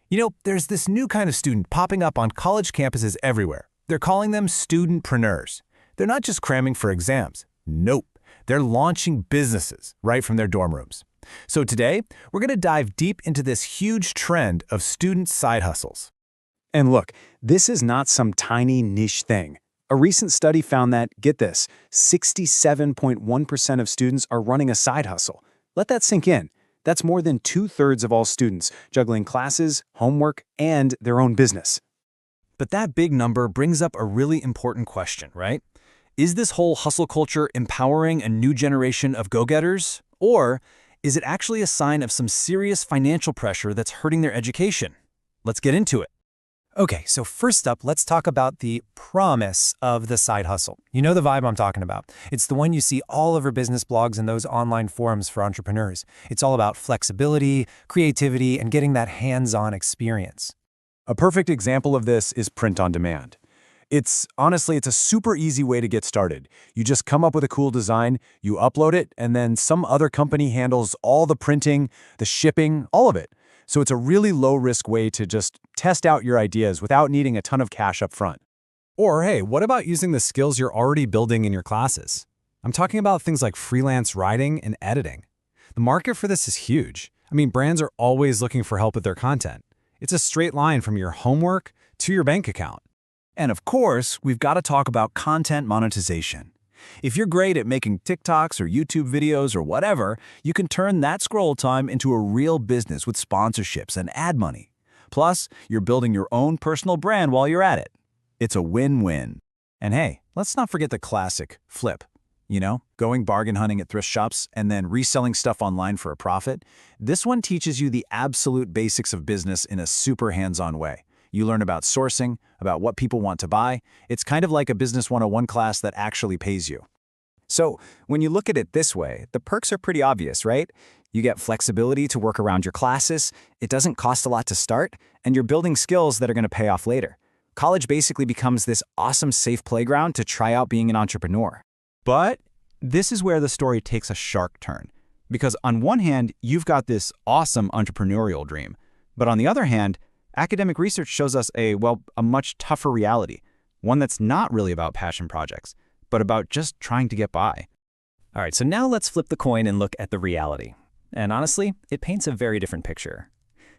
There's this new kind of student popping up on college campuses everywhere. They're calling them studentpreneurs. They're not just cramming for exams. Nope. They're launching businesses right from their dorm rooms. So today, we're going to dive deep into this huge trend of student side hustles. And look, this is not some tiny niche thing. A recent study found that, get this, 67.1% of students are running a side hustle. Let that sink in. That's more than 2/3 of all students, juggling classes, homework, and their own business. But that big number brings up a really important question, right? Is this whole hustle culture empowering a new generation of go-getters? Or is it actually a sign of some serious financial pressure that's hurting their education? Let's get into it. Okay, so first up, let's talk about the promise of the side hustle. You know the vibe I'm talking about. It's the one you see all over business blogs and those online forums for entrepreneurs. It's all about flexibility, creativity, and getting that hands-on experience. A perfect example of this is print on demand. It's a super easy way to get started. You just come up with a cool design, you upload it, and then some other company handles all the printing, the shipping, all of it. So it's a really low-risk way to just test out your ideas without needing a ton of cash up front. Or hey, what about using the skills you're already building in your classes? I'm talking about things like freelance writing and editing. The market for this is huge. Brands are always looking for help with their content. It's a straight line from your homework to your bank account. And of course, we've got to talk about content monetization. If you're great at making TikToks or YouTube videos or whatever, you can turn that scroll time into a real business with sponsorships and ad money. Plus, you're building your own personal brand while you're at it. It's a win-win. And hey, let's not forget the classic flip. Going bargain hunting at thrift shops and then reselling stuff online for a profit. This one teaches you the absolute basics of business in a super hands-on way. You learn about sourcing, about what people want to buy. It's kind of like a Business 101 class that actually pays you. So, when you look at it this way, the perks are pretty obvious, right? You get flexibility to work around your classes, it doesn't cost a lot to start, and you're building skills that are going to pay off later. College basically becomes this awesome safe playground to try out being an entrepreneur. But this is where the story takes a sharp turn. Because on one hand, you've got this awesome entrepreneurial dream. But on the other hand, academic research shows us a much tougher reality. One that's not really about passion projects, but about just trying to get by. All right, so now let's flip the coin and look at the reality. And honestly, it paints a very different picture.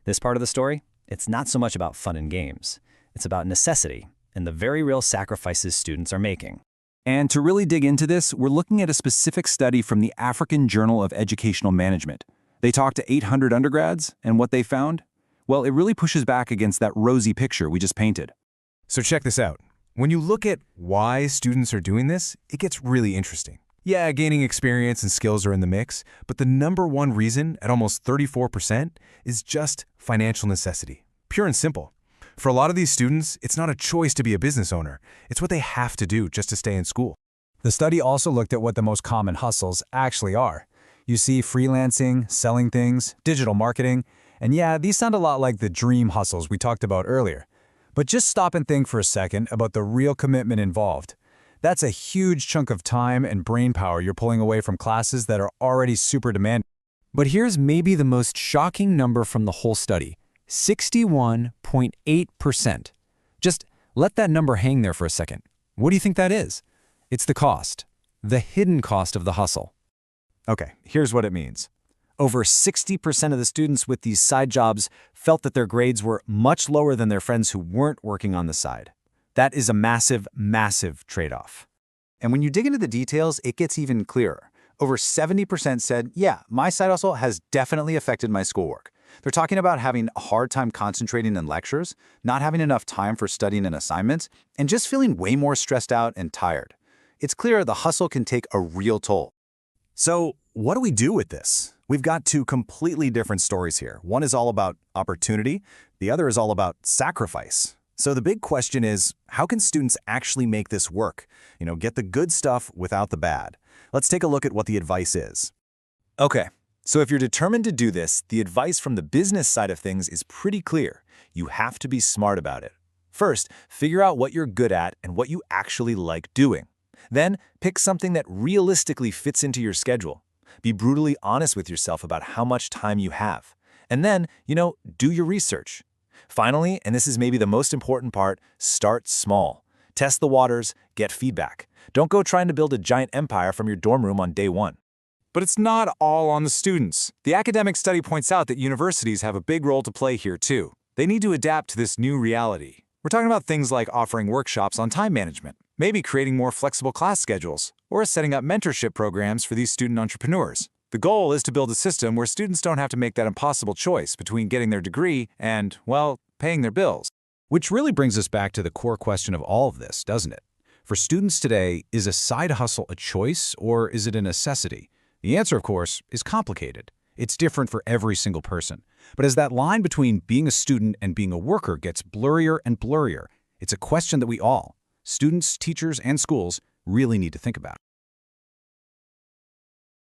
This part of the story, it's not so much about fun and games. It's about necessity and the very real sacrifices students are making. And to really dig into this, we're looking at a specific study from the African Journal of Educational Management. They talked to 800 undergrads, and what they found? Well, it really pushes back against that rosy picture we just painted. So check this out. When you look at why students are doing this, it gets really interesting. Yeah, gaining experience and skills are in the mix, but the number one reason, at almost 34%, is just financial necessity. Pure and simple. For a lot of these students, it's not a choice to be a business owner. It's what they have to do just to stay in school. The study also looked at what the most common hustles actually are. You see freelancing, selling things, digital marketing, and yeah, these sound a lot like the dream hustles we talked about earlier. But just stop and think for a second about the real commitment involved. That's a huge chunk of time and brain power you're pulling away from classes that are already super demanding. But here's maybe the most shocking number from the whole study, 61.8%. Just let that number hang there for a second. What do you think that is? It's the cost, the hidden cost of the hustle. Okay, here's what it means. Over 60% of the students with these side jobs felt that their grades were much lower than their friends who weren't working on the side. That is a massive, massive trade-off. And when you dig into the details, it gets even clearer. Over 70% said, yeah, my side hustle has definitely affected my schoolwork. They're talking about having a hard time concentrating in lectures, not having enough time for studying and assignments, and just feeling way more stressed out and tired. It's clear the hustle can take a real toll. So, what do we do with this? We've got two completely different stories here. One is all about opportunity, the other is all about sacrifice. So the big question is, how can students actually make this work? Get the good stuff without the bad. Let's take a look at what the advice is. Okay, so if you're determined to do this, the advice from the business side of things is pretty clear. You have to be smart about it. First, figure out what you're good at and what you actually like doing. Then, pick something that realistically fits into your schedule. Be brutally honest with yourself about how much time you have. And then, do your research. Finally, and this is maybe the most important part, start small. Test the waters, get feedback. Don't go trying to build a giant empire from your dorm room on day one. But it's not all on the students. The academic study points out that universities have a big role to play here too. They need to adapt to this new reality. We're talking about things like offering workshops on time management, maybe creating more flexible class schedules, or setting up mentorship programs for these student entrepreneurs. The goal is to build a system where students don't have to make that impossible choice between getting their degree and, well, paying their bills. Which really brings us back to the core question of all of this, doesn't it? For students today, is a side hustle a choice or is it a necessity? The answer, of course, is complicated. It's different for every single person. But as that line between being a student and being a worker gets blurrier and blurrier, it's a question that we all, students, teachers, and schools, really need to think about.